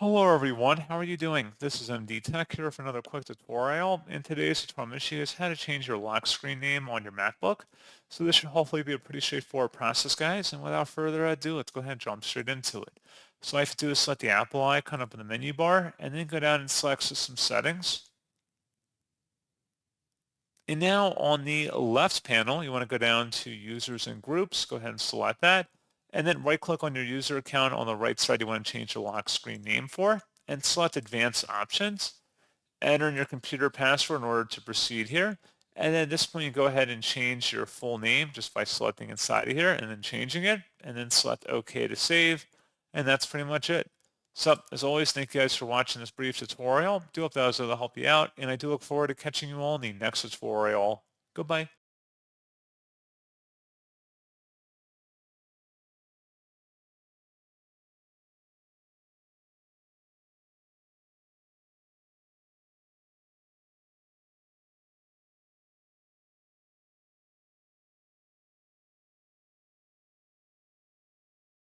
Hello everyone, how are you doing? This is MD Tech here for another quick tutorial. In today's tutorial, I'm going to show you guys how to change your lock screen name on your MacBook. So this should hopefully be a pretty straightforward process, guys. And without further ado, let's go ahead and jump straight into it. So all I have to do is select the Apple icon up in the menu bar and then go down and select System Settings. And now on the left panel, you want to go down to Users and Groups. Go ahead and select that. And then right-click on your user account on the right side you want to change the lock screen name for. And select Advanced Options. Enter in your computer password in order to proceed here. And then at this point, you go ahead and change your full name just by selecting inside of here and then changing it. And then select OK to save. And that's pretty much it. So, as always, thank you guys for watching this brief tutorial. Do hope that was able to help you out, and I do look forward to catching you all in the next tutorial. Goodbye.